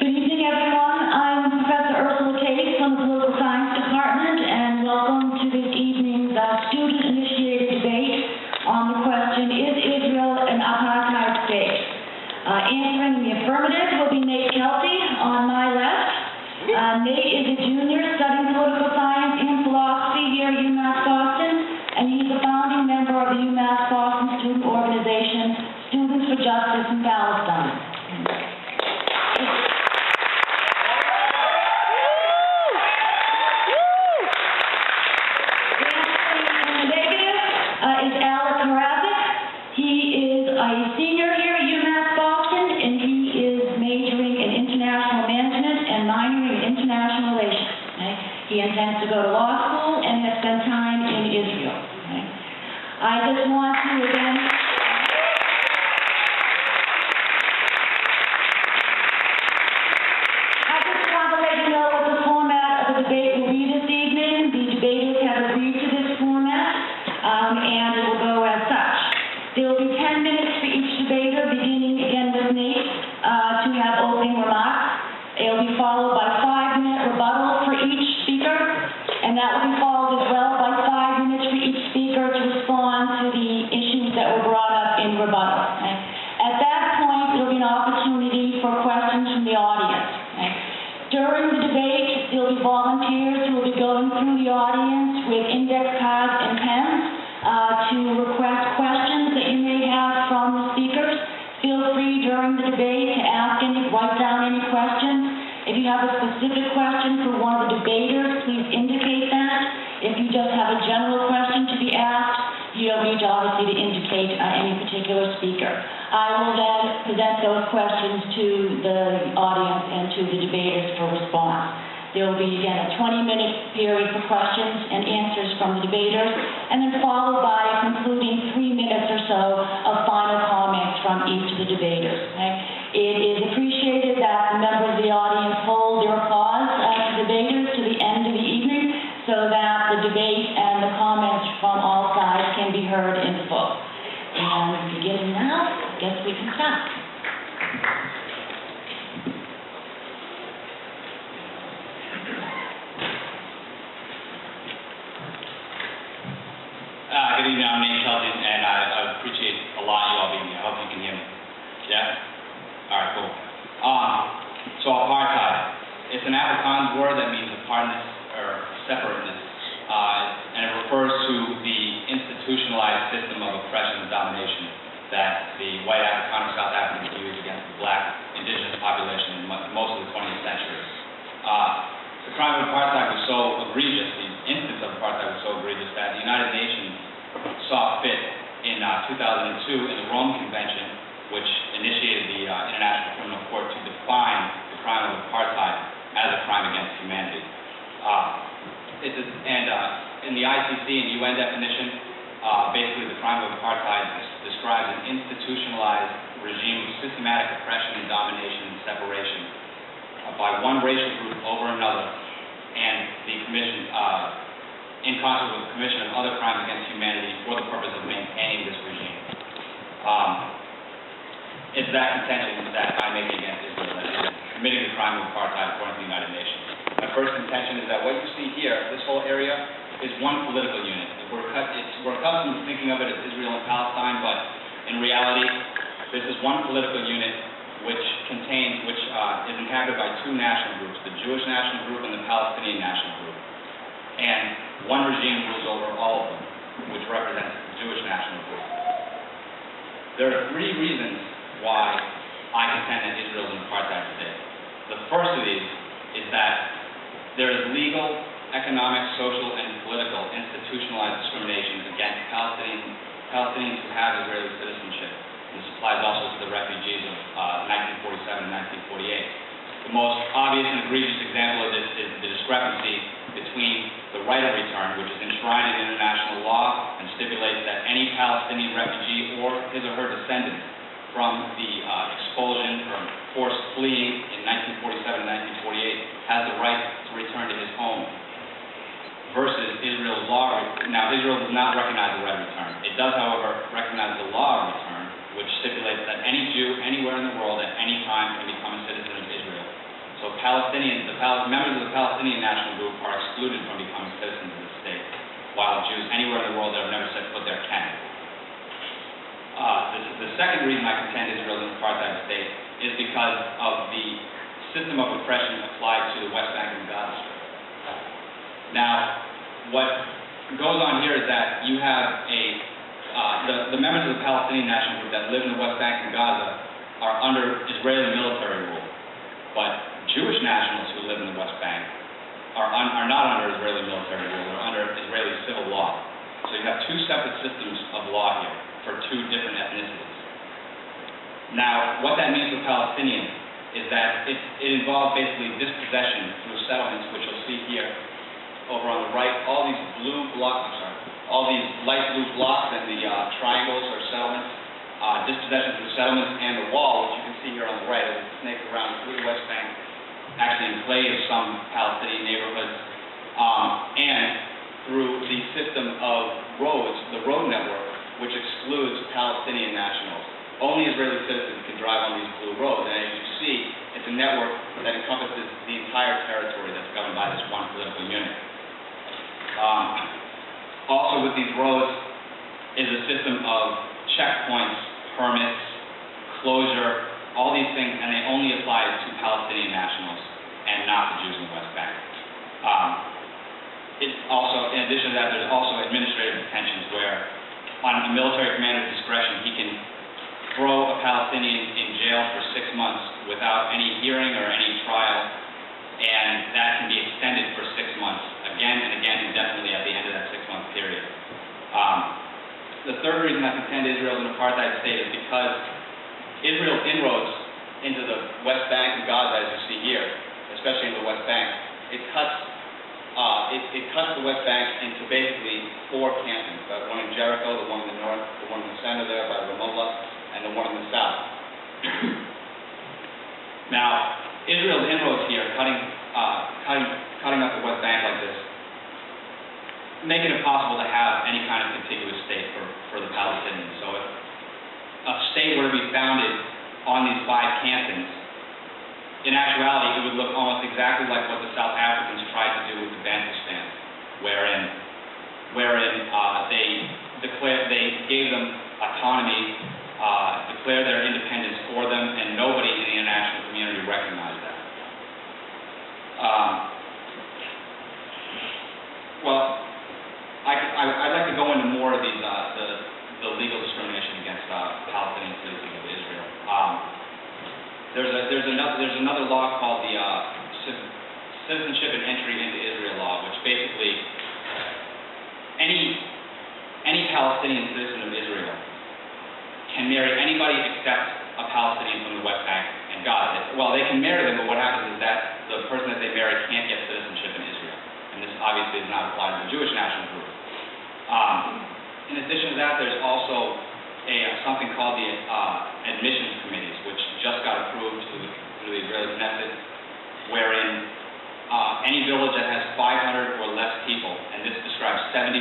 evening, everyone. I'm Professor Ursula Tafe from the Political Science Department, and welcome to this evening's student-initiated debate on the question, is Israel an apartheid state? Answering in the affirmative will be Nate Kelty on my left. Nate is a junior studying political science and philosophy here at UMass Boston, and he's a founding member of the UMass Boston student organization, Students for Justice in Palestine. Karasik. He is a senior here at UMass Boston, and he is majoring in international management and minoring in international relations. Okay? He intends to go to law school and has spent time in Israel. Okay? I just want to again... let you know what the format of the debate will be this evening. The debaters have agreed to this format, and it will go as such. There will be 10 minutes for each debater, beginning again with Nate to have opening remarks. It will be followed by 5-minute rebuttal for each speaker, and that will be followed as well by 5 minutes for each speaker to respond to the issues that were brought up in rebuttal. Okay? At that point, there will be an opportunity for questions from the audience. Okay? During the debate, there will be volunteers who will be going through the audience with index cards and pens to request questions that you may have from the speakers. Feel free during the debate to write down any questions. If you have a specific question for one of the debaters, please indicate that. If you just have a general question to be asked, you don't need to obviously indicate any particular speaker. I will then present those questions to the audience and to the debaters for response. There will be, again, a 20-minute period for questions and answers from the debaters, and then followed by a concluding 3 minutes or so of final comments from each of the debaters. Okay? It is appreciated that the members of the audience hold their applause to debaters to the end of the evening so that the debate and the comments from all sides can be heard in full. And beginning now, I guess we can start. Good evening, I'm Nate Kelty, and I appreciate a lot you all being here. I hope you can hear me. Yeah? All right, cool. So apartheid. It's an Afrikaans word that means apartness or separateness, and it refers to the institutionalized system of oppression and domination that the white Afrikaner South Africans used against the black indigenous population in most of the 20th century. The crime of apartheid was so egregious, the instance of apartheid was so egregious that the United Nations saw fit in 2002 in the Rome Convention, which initiated the International Criminal Court to define the crime of apartheid as a crime against humanity. In the ICC and UN definition, basically the crime of apartheid describes an institutionalized regime of systematic oppression and domination and separation by one racial group over another, and the commission, in concert with the commission of other crimes against humanity for the purpose of maintaining this regime. It's that contention that I'm making against Israel, that is committing the crime of apartheid according to the United Nations. My first contention is that what you see here, this whole area, is one political unit. We're accustomed to thinking of it as Israel and Palestine, but in reality, this is one political unit which is inhabited by two national groups, the Jewish national group and the Palestinian national group. And one regime rules over all of them, which represents the Jewish national group. There are 3 reasons why I contend that Israel is an apartheid state. The first of these is that there is legal, economic, social, and political institutionalized discrimination against Palestinians who have Israeli citizenship. This applies also to the refugees of 1947 and 1948. The most obvious and egregious example of this is the discrepancy between the right of return, which is enshrined in international law and stipulates that any Palestinian refugee or his or her descendant from the expulsion or forced fleeing in 1947 and 1948 has the right to return to his home, versus Israel's law. Now, Israel does not recognize the right of return. It does, however, recognize the law of return, which stipulates that any Jew anywhere in the world at any time can become a citizen of Israel. So members of the Palestinian national group are excluded from becoming citizens of the state, while Jews anywhere in the world that have never set foot there can. The second reason I contend Israel is an apartheid state is because of the system of oppression applied to the West Bank and Gaza Strip. Now, what goes on here is that you have the members of the Palestinian national group that live in the West Bank and Gaza are under Israeli military rule, but Jewish nationals who live in the West Bank are not under Israeli military rule, they're under Israeli civil law. So you have two separate systems of law here for two different ethnicities. Now, what that means for Palestinians is that it involves basically dispossession through settlements, which you'll see here over on the right. All these blue blocks, all these light blue blocks and the triangles are settlements. Dispossession through settlements, and the wall, which you can see here on the right, as it snakes around through the West Bank, actually enclaves some Palestinian neighborhoods, and through the system of roads, the road network, which excludes Palestinian nationals. Only Israeli citizens can drive on these blue roads, and as you see, it's a network that encompasses the entire territory that's governed by this one political unit. Also with these roads is a system of checkpoints, permits, closure, all these things, and they only apply to Palestinian nationals and not the Jews in the West Bank. It's also, in addition to that, there's also administrative detentions where, on a military commander's discretion, he can throw a Palestinian in jail for 6 months without any hearing or any trial, and that can be extended for 6 months, again and again, indefinitely at the end of that 6-month period. The third reason I contend Israel is an apartheid state is because Israel's inroads into the West Bank and Gaza, as you see here, especially in the West Bank, it cuts the West Bank into basically 4 cantons. The one in Jericho, the one in the north, the one in the center there by Ramallah, and the one in the south. Now, Israel's inroads here, cutting up the West Bank like this, making it possible to have any kind of contiguous state for the Palestinians. So if a state were to be founded on these 5 cantons, in actuality, it would look almost exactly like what the South Africans tried to do with the Bantustan, wherein they gave them autonomy, declared their independence for them, and nobody in the international community recognized that. I'd like to go into more of these the legal discrimination against Palestinian citizens of Israel. There's another law called the Citizenship and Entry into Israel law, which basically any Palestinian citizen of Israel can marry anybody except a Palestinian from the West Bank and Gaza. Well, they can marry them, but what happens is that the person that they marry can't get citizenship in Israel, and this obviously is not applied to the Jewish national group. In addition to that, there's also something called the admissions committees, which just got approved through the Israeli Knesset, wherein any village that has 500 or less people, and this describes 70%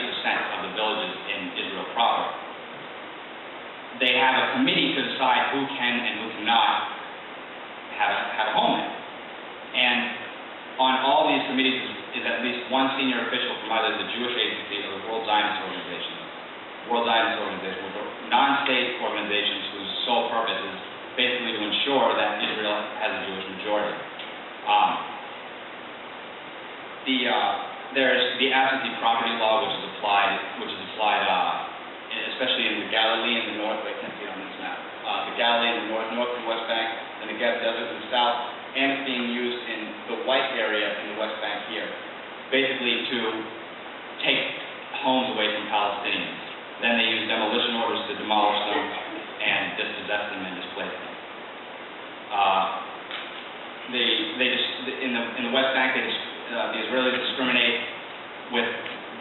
of the villages in Israel proper, they have a committee to decide who can and who cannot have a home in. And on all these committees is at least one senior official from either the Jewish Agency or the World Zionist Organization. World Zionist Organization, which are non-state organizations whose sole purpose is basically to ensure that Israel has a Jewish majority. There's the absentee property law, which is applied, especially in the Galilee in the north. I can't see it on this map. The Galilee in the north and West Bank, and the Geb Desert in the south, and it's being used in the white area in the West Bank here, basically to take homes away from Palestinians. Then they use demolition orders to demolish them and dispossess them and displace them. In the West Bank, the Israelis discriminate with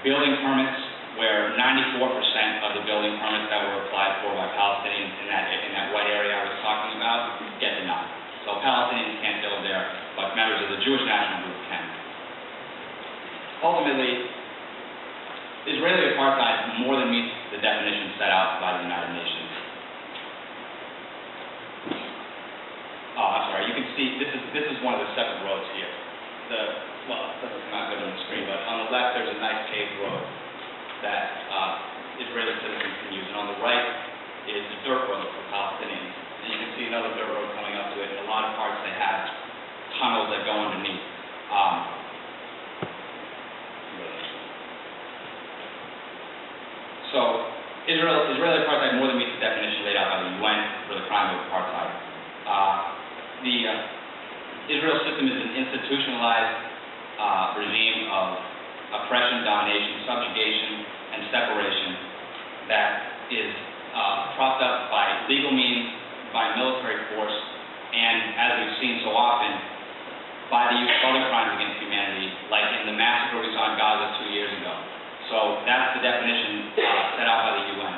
building permits, where 94% of the building permits that were applied for by Palestinians in that white area I was talking about get denied. So Palestinians can't build there, but members of the Jewish national group can. Ultimately, Israeli apartheid more than meets the definition set out by the United Nations. Oh, I'm sorry. You can see this is one of the separate roads. Israeli apartheid more than meets the definition laid out by the UN for the crime of apartheid. Israel's system is an institutionalized regime of oppression, domination, subjugation, and separation that is propped up by legal means, by military force, and, as we've seen so often, by the use of other crimes against humanity, like in the massacre we saw in Gaza 2 years ago. So that's the definition set out by the UN.